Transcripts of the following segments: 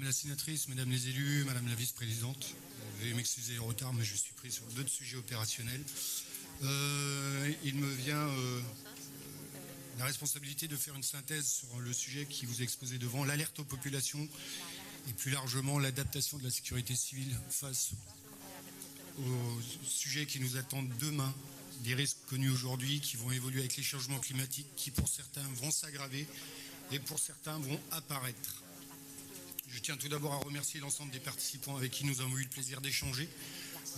la sénatrice, Mesdames les élus, Madame la vice-présidente, veuillez m'excuser le retard, mais je suis pris sur d'autres sujets opérationnels. Il me vient la responsabilité de faire une synthèse sur le sujet qui vous est exposé devant, l'alerte aux populations et plus largement l'adaptation de la sécurité civile face aux sujets qui nous attendent demain, des risques connus aujourd'hui qui vont évoluer avec les changements climatiques qui pour certains vont s'aggraver et pour certains vont apparaître. Je tiens tout d'abord à remercier l'ensemble des participants avec qui nous avons eu le plaisir d'échanger.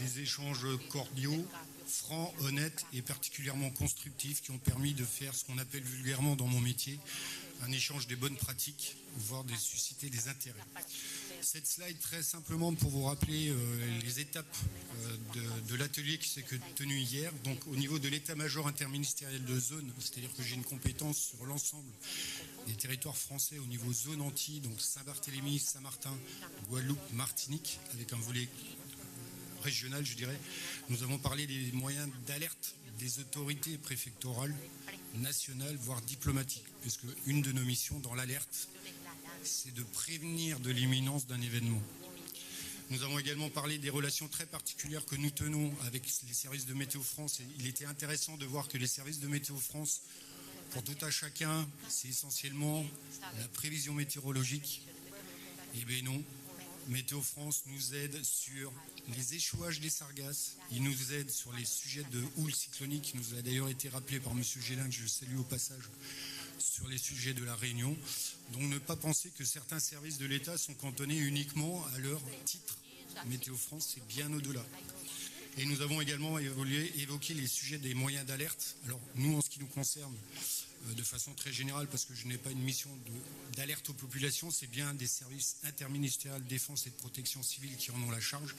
Des échanges cordiaux, francs, honnêtes et particulièrement constructifs qui ont permis de faire ce qu'on appelle vulgairement dans mon métier un échange des bonnes pratiques, voire de susciter des intérêts. Cette slide, très simplement pour vous rappeler les étapes de l'atelier qui s'est tenu hier. Donc au niveau de l'état-major interministériel de zone, c'est-à-dire que j'ai une compétence sur l'ensemble des territoires français au niveau zone Antilles, donc Saint-Barthélemy, Saint-Martin, Guadeloupe, Martinique, avec un volet régional, je dirais. Nous avons parlé des moyens d'alerte des autorités préfectorales, nationales, voire diplomatiques, puisque une de nos missions dans l'alerte, c'est de prévenir de l'imminence d'un événement. Nous avons également parlé des relations très particulières que nous tenons avec les services de Météo France. Et il était intéressant de voir que les services de Météo France, pour tout un chacun, c'est essentiellement la prévision météorologique. Eh bien non, Météo France nous aide sur les échouages des sargasses, il nous aide sur les sujets de houle cyclonique, qui nous a d'ailleurs été rappelé par M. Gélin, que je salue au passage, sur les sujets de la Réunion. Donc ne pas penser que certains services de l'État sont cantonnés uniquement à leur titre. Météo France, c'est bien au-delà. Et nous avons également évoqué les sujets des moyens d'alerte. Alors nous, en ce qui nous concerne, de façon très générale, parce que je n'ai pas une mission d'alerte aux populations, c'est bien des services interministériels de défense et de protection civile qui en ont la charge.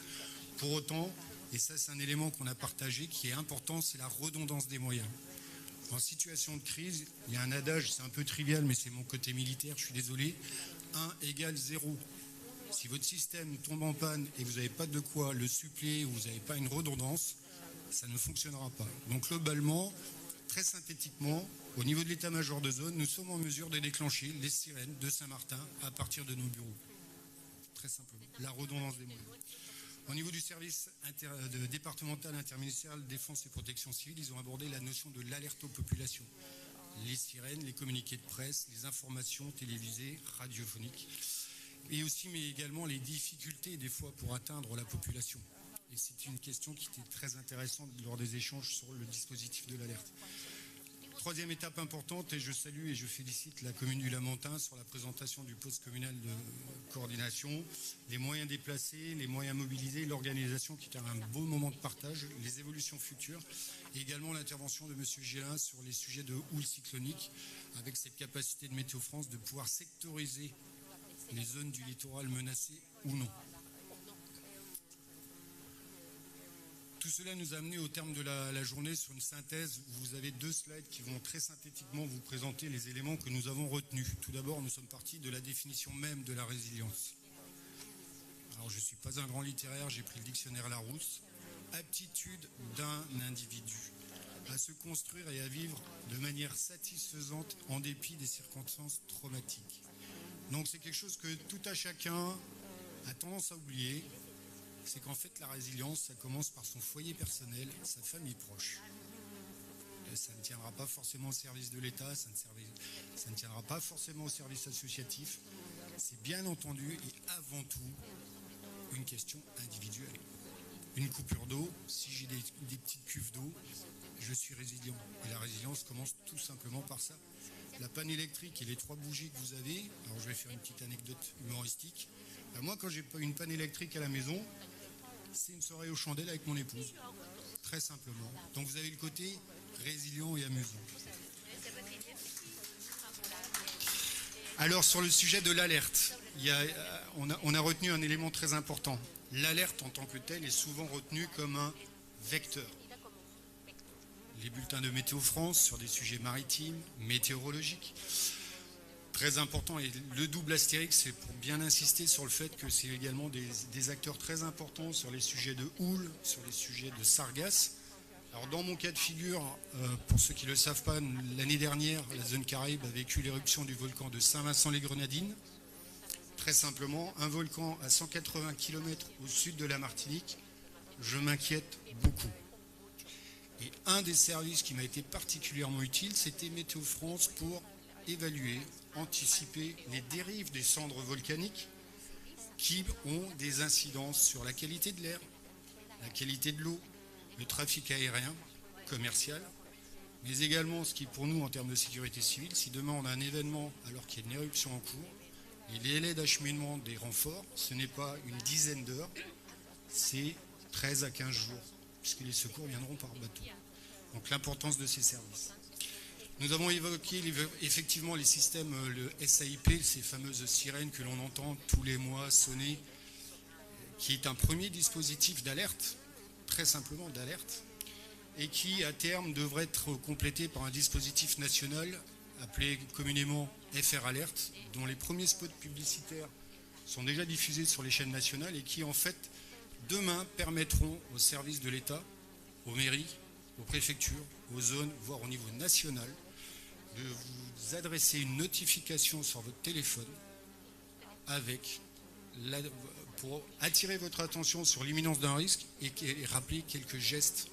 Pour autant, et ça c'est un élément qu'on a partagé, qui est important, c'est la redondance des moyens. En situation de crise, il y a un adage, c'est un peu trivial, mais c'est mon côté militaire, je suis désolé, 1 égale 0. Si votre système tombe en panne et vous n'avez pas de quoi le suppléer ou vous n'avez pas une redondance, ça ne fonctionnera pas. Donc globalement, très synthétiquement, au niveau de l'état-major de zone, nous sommes en mesure de déclencher les sirènes de Saint-Martin à partir de nos bureaux. Très simplement, la redondance des moyens. Au niveau du service départemental interministériel défense et protection civile, ils ont abordé la notion de l'alerte aux populations. Les sirènes, les communiqués de presse, les informations télévisées, radiophoniques, et aussi, mais également les difficultés des fois pour atteindre la population. Et c'est une question qui était très intéressante lors des échanges sur le dispositif de l'alerte. Troisième étape importante, et je salue et je félicite la commune du Lamentin sur la présentation du poste communal de coordination, les moyens déplacés, les moyens mobilisés, l'organisation qui était un beau moment de partage, les évolutions futures, et également l'intervention de M. Gélin sur les sujets de houle cyclonique, avec cette capacité de Météo France de pouvoir sectoriser les zones du littoral menacées ou non. Tout cela nous a amené au terme de la journée sur une synthèse où vous avez 2 slides qui vont très synthétiquement vous présenter les éléments que nous avons retenus. Tout d'abord, nous sommes partis de la définition même de la résilience. Alors, je ne suis pas un grand littéraire, j'ai pris le dictionnaire Larousse. Aptitude d'un individu à se construire et à vivre de manière satisfaisante en dépit des circonstances traumatiques. Donc, c'est quelque chose que tout à chacun a tendance à oublier. C'est qu'en fait, la résilience, ça commence par son foyer personnel, sa famille proche. Et ça ne tiendra pas forcément au service de l'État, ça ne tiendra pas forcément au service associatif. C'est bien entendu et avant tout une question individuelle. Une coupure d'eau, si j'ai des petites cuves d'eau, je suis résilient. Et la résilience commence tout simplement par ça. La panne électrique et les 3 bougies que vous avez, alors je vais faire une petite anecdote humoristique. Moi, quand j'ai une panne électrique à la maison, c'est une soirée aux chandelles avec mon épouse, très simplement. Donc vous avez le côté résilient et amusant. Alors sur le sujet de l'alerte, on a retenu un élément très important. L'alerte en tant que telle est souvent retenue comme un vecteur. Les bulletins de Météo France sur des sujets maritimes, météorologiques, très important, et le double astérix, c'est pour bien insister sur le fait que c'est également des acteurs très importants sur les sujets de houle, sur les sujets de sargasses. Alors dans mon cas de figure, pour ceux qui ne le savent pas, l'année dernière, la zone Caraïbe a vécu l'éruption du volcan de Saint-Vincent-les-Grenadines, Très simplement, un volcan à 180 km au sud de la Martinique, je m'inquiète beaucoup. Et un des services qui m'a été particulièrement utile, c'était Météo France pour évaluer, anticiper les dérives des cendres volcaniques qui ont des incidences sur la qualité de l'air, la qualité de l'eau, le trafic aérien, commercial, mais également ce qui pour nous en termes de sécurité civile, si demain on a un événement alors qu'il y a une éruption en cours, les délais d'acheminement des renforts, ce n'est pas une dizaine d'heures, c'est 13 à 15 jours, puisque les secours viendront par bateau. Donc l'importance de ces services. Nous avons évoqué effectivement les systèmes, le SAIP, ces fameuses sirènes que l'on entend tous les mois sonner, qui est un premier dispositif d'alerte, très simplement d'alerte, et qui à terme devrait être complété par un dispositif national appelé communément FR Alert, dont les premiers spots publicitaires sont déjà diffusés sur les chaînes nationales et qui en fait demain permettront aux services de l'État, aux mairies, aux préfectures, aux zones, voire au niveau national, de vous adresser une notification sur votre téléphone pour attirer votre attention sur l'imminence d'un risque et rappeler quelques gestes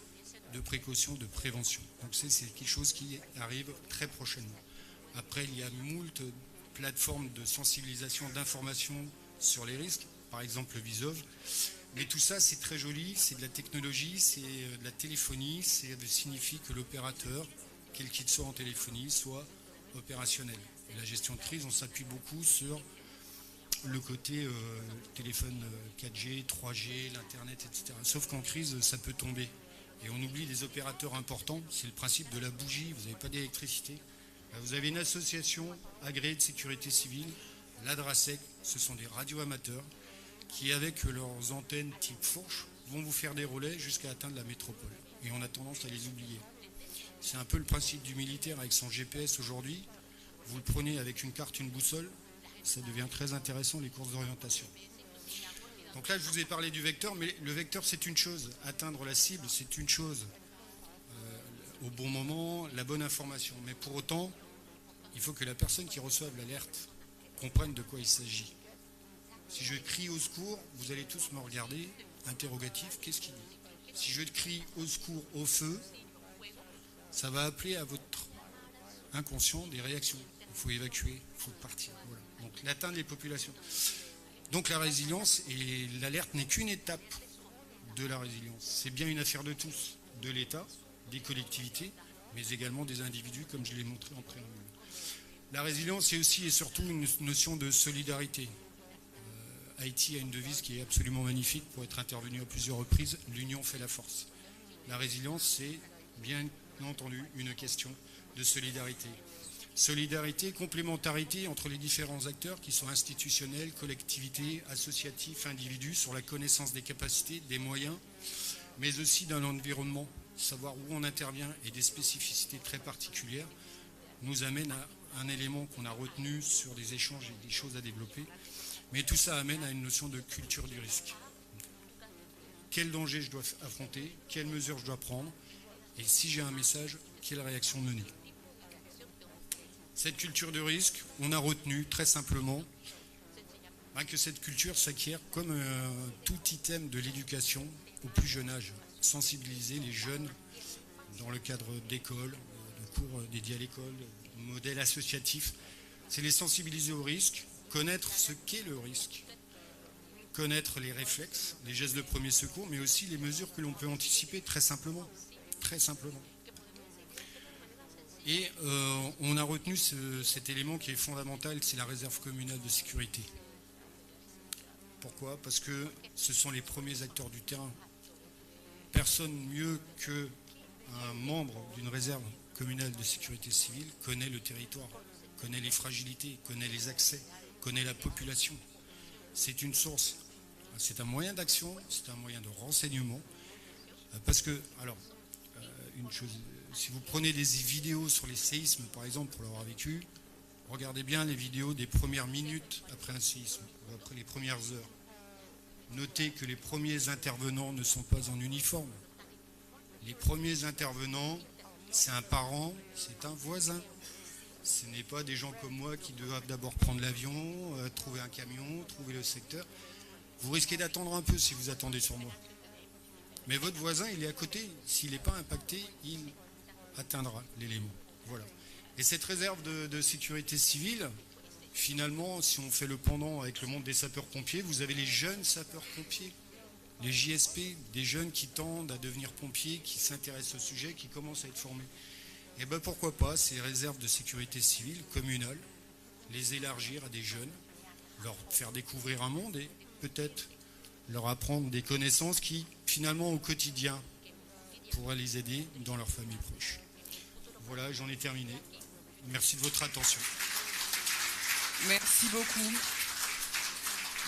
de précaution, de prévention. Donc c'est quelque chose qui arrive très prochainement. Après, il y a moult plateformes de sensibilisation, d'information sur les risques, par exemple le Visov. Mais tout ça, c'est très joli, c'est de la technologie, c'est de la téléphonie, ça signifie que l'opérateur, quel qu'il soit en téléphonie, soit opérationnel. Et la gestion de crise, on s'appuie beaucoup sur le côté téléphone 4G, 3G, l'Internet, etc. Sauf qu'en crise, ça peut tomber. Et on oublie des opérateurs importants, c'est le principe de la bougie, vous n'avez pas d'électricité. Vous avez une association agréée de sécurité civile, l'ADRASEC, ce sont des radioamateurs, qui avec leurs antennes type fourche vont vous faire des relais jusqu'à atteindre la métropole. Et on a tendance à les oublier. C'est un peu le principe du militaire avec son GPS aujourd'hui. Vous le prenez avec une carte, une boussole, ça devient très intéressant les courses d'orientation. Donc là je vous ai parlé du vecteur, mais le vecteur c'est une chose, atteindre la cible c'est une chose. Au bon moment, la bonne information. Mais pour autant, il faut que la personne qui reçoive l'alerte comprenne de quoi il s'agit. Si je crie au secours, vous allez tous me regarder, interrogatif, qu'est-ce qu'il dit? Si je crie au secours, au feu, ça va appeler à votre inconscient des réactions. Il faut évacuer, il faut partir. Voilà. Donc l'atteindre les populations. Donc la résilience et l'alerte n'est qu'une étape de la résilience. C'est bien une affaire de tous, de l'État, des collectivités, mais également des individus, comme je l'ai montré en préambule. La résilience, c'est aussi et surtout une notion de solidarité. Haïti a une devise qui est absolument magnifique pour être intervenue à plusieurs reprises, l'union fait la force. La résilience, c'est bien entendu une question de solidarité. Solidarité, complémentarité entre les différents acteurs qui sont institutionnels, collectivités, associatifs, individus, sur la connaissance des capacités, des moyens, mais aussi d'un environnement. Savoir où on intervient et des spécificités très particulières nous amène à un élément qu'on a retenu sur des échanges et des choses à développer. Mais tout ça amène à une notion de culture du risque. Quel danger je dois affronter, quelles mesures je dois prendre, et si j'ai un message, quelle réaction mener. Cette culture de risque, on a retenu très simplement que cette culture s'acquiert comme tout item de l'éducation au plus jeune âge. Sensibiliser les jeunes dans le cadre d'écoles, de cours dédiés à l'école, de modèles associatifs, c'est les sensibiliser au risque, connaître ce qu'est le risque, connaître les réflexes, les gestes de premier secours, mais aussi les mesures que l'on peut anticiper très simplement. Très simplement. Et on a retenu cet élément qui est fondamental, c'est la réserve communale de sécurité. Pourquoi? Parce que ce sont les premiers acteurs du terrain. Personne mieux qu'un membre d'une réserve communale de sécurité civile connaît le territoire, connaît les fragilités, connaît les accès, connaît la population. C'est une source, c'est un moyen d'action, c'est un moyen de renseignement. Parce que, alors, une chose, si vous prenez des vidéos sur les séismes, par exemple, pour l'avoir vécu, regardez bien les vidéos des premières minutes après un séisme, ou après les premières heures. Notez que les premiers intervenants ne sont pas en uniforme. Les premiers intervenants, c'est un parent, c'est un voisin. Ce n'est pas des gens comme moi qui doivent d'abord prendre l'avion, trouver un camion, trouver le secteur. Vous risquez d'attendre un peu si vous attendez sur moi. Mais votre voisin, il est à côté. S'il n'est pas impacté, il atteindra l'élément. Voilà. Et cette réserve de sécurité civile, finalement, si on fait le pendant avec le monde des sapeurs-pompiers, vous avez les jeunes sapeurs-pompiers, les JSP, des jeunes qui tendent à devenir pompiers, qui s'intéressent au sujet, qui commencent à être formés. Et bien pourquoi pas ces réserves de sécurité civile communales, les élargir à des jeunes, leur faire découvrir un monde et peut-être leur apprendre des connaissances qui, finalement, au quotidien, pourraient les aider dans leur famille proche. Voilà, j'en ai terminé. Merci de votre attention. Merci beaucoup.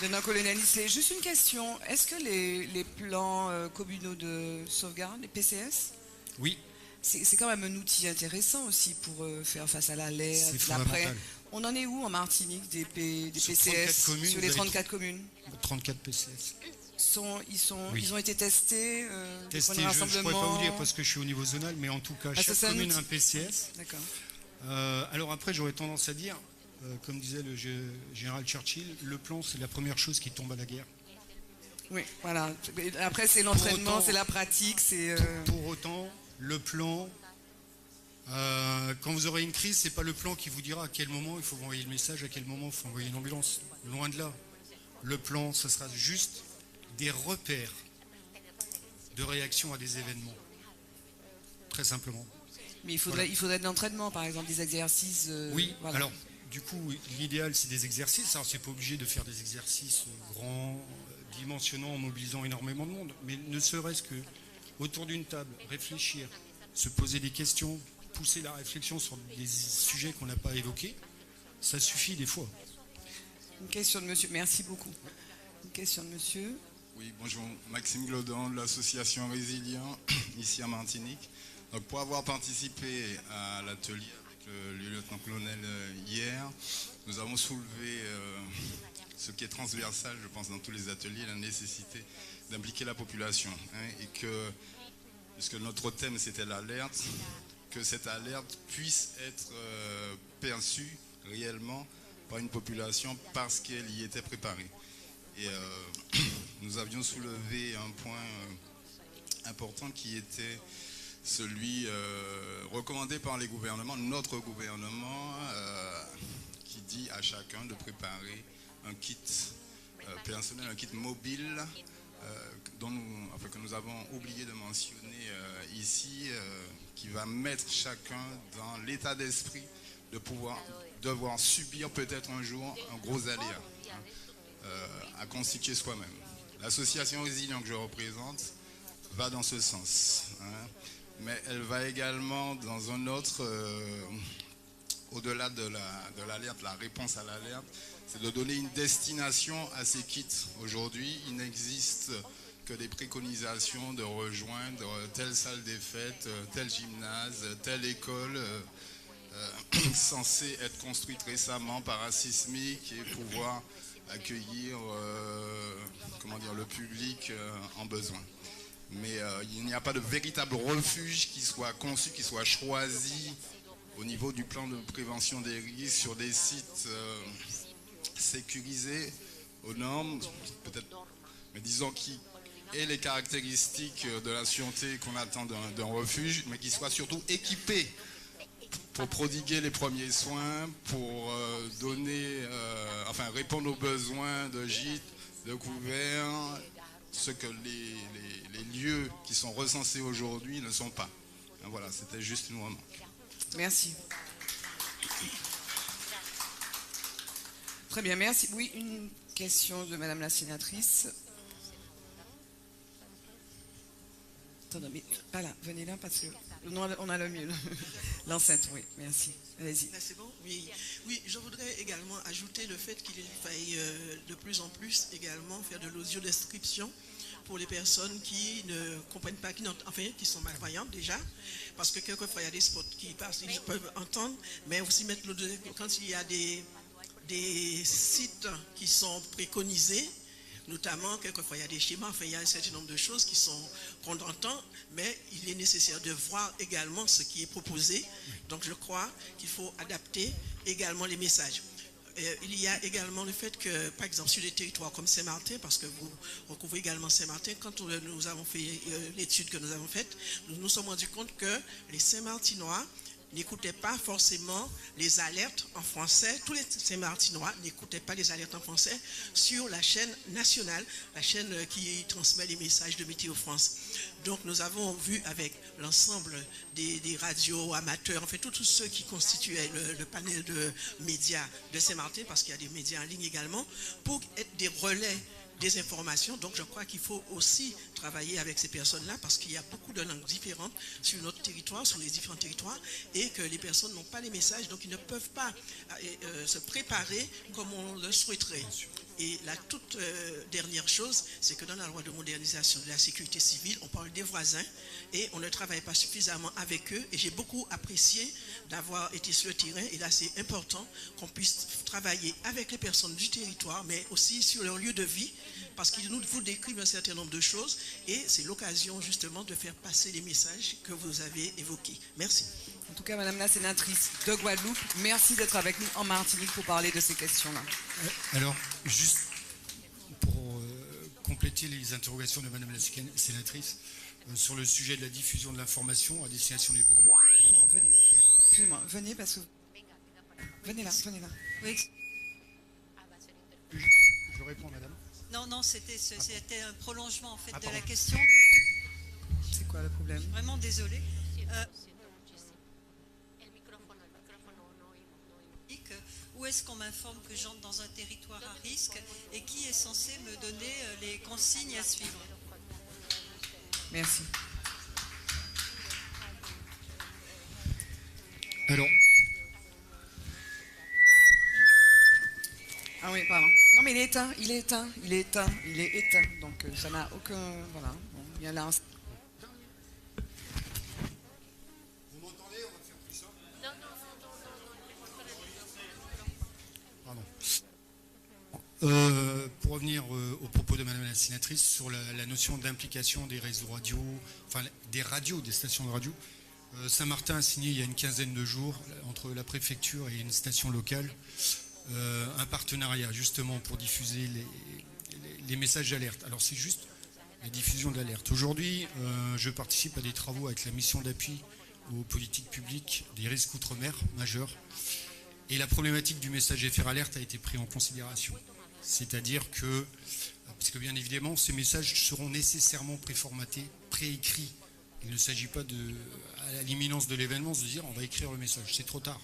Lieutenant-colonel Islay, juste une question. Est-ce que les plans communaux de sauvegarde, les PCS, oui, c'est quand même un outil intéressant aussi pour faire face à l'alerte, c'est fondamental. On en est où en Martinique des PCS communes, sur les 34 communes? 34 PCS. Ils ont été testés, testés, je ne pourrais pas vous dire parce que je suis au niveau zonal, mais en tout cas, chaque commune a un PCS. D'accord. Alors après, j'aurais tendance à dire, comme disait le général Churchill, le plan, c'est la première chose qui tombe à la guerre. Oui, voilà. Après, c'est l'entraînement, c'est la pratique. Pour autant, le plan, quand vous aurez une crise, ce n'est pas le plan qui vous dira à quel moment il faut envoyer le message, à quel moment il faut envoyer une ambulance. Loin de là. Le plan, ce sera juste des repères de réaction à des événements. Très simplement. Mais il faudrait de l'entraînement, par exemple, des exercices. Oui, voilà. Alors, du coup, l'idéal, c'est des exercices. Alors, c'est pas obligé de faire des exercices grands, dimensionnants, en mobilisant énormément de monde. Mais ne serait-ce que autour d'une table, réfléchir, se poser des questions, pousser la réflexion sur des sujets qu'on n'a pas évoqués, ça suffit des fois. Une question de monsieur. Merci beaucoup. Une question de monsieur. Oui, bonjour. Maxime Glodon de l'association Résilient, ici à Martinique. Donc, pour avoir participé à l'atelier avec le lieutenant-colonel hier, nous avons soulevé ce qui est transversal, je pense, dans tous les ateliers, la nécessité d'impliquer la population. Et que, puisque notre thème c'était l'alerte, que cette alerte puisse être perçue réellement par une population parce qu'elle y était préparée. Et nous avions soulevé un point important qui était celui recommandé par les gouvernements, notre gouvernement, qui dit à chacun de préparer un kit personnel, un kit mobile, que nous avons oublié de mentionner ici, qui va mettre chacun dans l'état d'esprit de devoir subir peut-être un jour un gros aléa, à constituer soi-même. L'association Résilient que je représente va dans ce sens, mais elle va également dans un autre, au-delà de l'alerte, la réponse à l'alerte, c'est de donner une destination à ces kits. Aujourd'hui, il n'existe que des préconisations de rejoindre telle salle des fêtes, tel gymnase, telle école censée être construite récemment, parasismique, et pouvoir accueillir le public en besoin. Mais il n'y a pas de véritable refuge qui soit conçu, qui soit choisi au niveau du plan de prévention des risques sur des sites sécurisés aux normes, peut-être, mais disons qui aient les caractéristiques de la sûreté qu'on attend d'un refuge, mais qui soit surtout équipé pour prodiguer les premiers soins, pour répondre aux besoins de gîtes, de couverts, ce que les lieux qui sont recensés aujourd'hui ne sont pas. Voilà, c'était juste une remarque. Merci. Très bien, merci. Oui, une question de Madame la sénatrice. Attendez, mais pas là, venez là parce que on a le mieux. L'enceinte, oui, merci. Allez-y. C'est bon? Oui. Oui, je voudrais également ajouter le fait qu'il faille de plus en plus également faire de l'audio-description pour les personnes qui ne comprennent pas, qui sont malvoyantes déjà, parce que quelquefois il y a des spots qui passent, ils peuvent entendre, mais aussi mettre quand il y a des sites qui sont préconisés, notamment quelquefois il y a des schémas, enfin il y a un certain nombre de choses qu'on entend, mais il est nécessaire de voir également ce qui est proposé. Donc je crois qu'il faut adapter également les messages. Il y a également le fait que, par exemple, sur des territoires comme Saint-Martin, parce que vous recouvrez également Saint-Martin, quand nous avons fait l'étude que nous avons faite, nous nous sommes rendus compte que les Saint-Martinois n'écoutaient pas forcément les alertes en français. Tous les Saint-Martinois n'écoutaient pas les alertes en français sur la chaîne nationale, la chaîne qui transmet les messages de Météo France. Donc nous avons vu avec l'ensemble des radios amateurs, en fait tous ceux qui constituaient le panel de médias de Saint-Martin, parce qu'il y a des médias en ligne également, pour être des relais des informations. Donc je crois qu'il faut aussi travailler avec ces personnes-là, parce qu'il y a beaucoup de langues différentes sur notre territoire, sur les différents territoires, et que les personnes n'ont pas les messages, donc ils ne peuvent pas se préparer comme on le souhaiterait. Et la toute dernière chose, c'est que dans la loi de modernisation de la sécurité civile, on parle des voisins et on ne travaille pas suffisamment avec eux. Et j'ai beaucoup apprécié d'avoir été sur le terrain. Et là, c'est important qu'on puisse travailler avec les personnes du territoire, mais aussi sur leur lieu de vie, parce qu'ils nous vous décrivent un certain nombre de choses. Et c'est l'occasion justement de faire passer les messages que vous avez évoqués. Merci. En tout cas, Madame la sénatrice de Guadeloupe, merci d'être avec nous en Martinique pour parler de ces questions-là. Alors, juste pour compléter les interrogations de Madame la sénatrice, sur le sujet de la diffusion de l'information à destination des peuples. Non, venez. Excusez-moi, venez parce que... Venez là, venez là. Oui. Je réponds, Madame. Non, c'était un prolongement en fait de la question. C'est quoi le problème? Vraiment désolée. Où est-ce qu'on m'informe que j'entre dans un territoire à risque et qui est censé me donner les consignes à suivre? Merci. Alors. Ah oui, pardon. Non, mais il est éteint. Donc ça n'a aucun... Voilà. Bon, il y a là... Vous m'entendez? On va faire plus ça. Pardon. Pour revenir au propos de Madame la sénatrice sur la notion d'implication des réseaux radio, enfin des stations de radio, Saint-Martin a signé il y a une quinzaine de jours entre la préfecture et une station locale un partenariat justement pour diffuser les messages d'alerte. Alors c'est juste la diffusion d'alerte. Aujourd'hui, je participe à des travaux avec la mission d'appui aux politiques publiques des risques outre-mer majeurs. Et la problématique du message FR alerte a été prise en considération. C'est-à-dire que, parce que bien évidemment, ces messages seront nécessairement préformatés, préécrits. Il ne s'agit pas à l'imminence de l'événement, de se dire on va écrire le message. C'est trop tard.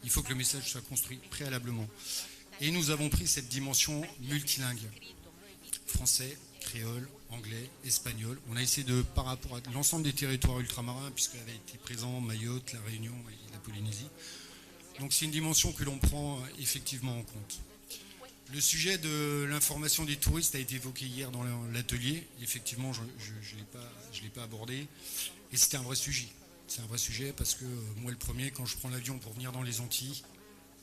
Il faut que le message soit construit préalablement. Et nous avons pris cette dimension multilingue. Français, créole, anglais, espagnol. On a essayé de, par rapport à l'ensemble des territoires ultramarins, puisqu'elle a été présent Mayotte, la Réunion et la Polynésie. Donc c'est une dimension que l'on prend effectivement en compte. Le sujet de l'information des touristes a été évoqué hier dans l'atelier. Effectivement, je ne l'ai pas abordé. Et c'était un vrai sujet. C'est un vrai sujet parce que moi, le premier, quand je prends l'avion pour venir dans les Antilles,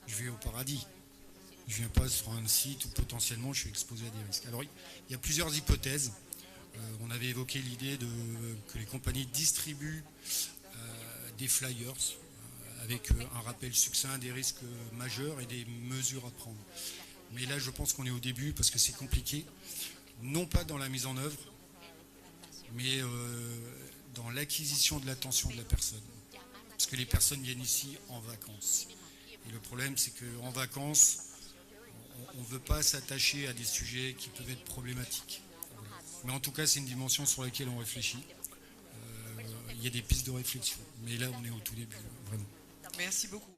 je vais au paradis. Je ne viens pas sur un site où potentiellement je suis exposé à des risques. Alors, il y a plusieurs hypothèses. On avait évoqué l'idée que les compagnies distribuent des flyers avec un rappel succinct des risques majeurs et des mesures à prendre. Mais là, je pense qu'on est au début parce que c'est compliqué. Non pas dans la mise en œuvre, mais dans l'acquisition de l'attention de la personne. Parce que les personnes viennent ici en vacances. Et le problème, c'est qu'en vacances, on ne veut pas s'attacher à des sujets qui peuvent être problématiques. Mais en tout cas, c'est une dimension sur laquelle on réfléchit. Il y a des pistes de réflexion. Mais là, on est au tout début, vraiment. Merci beaucoup.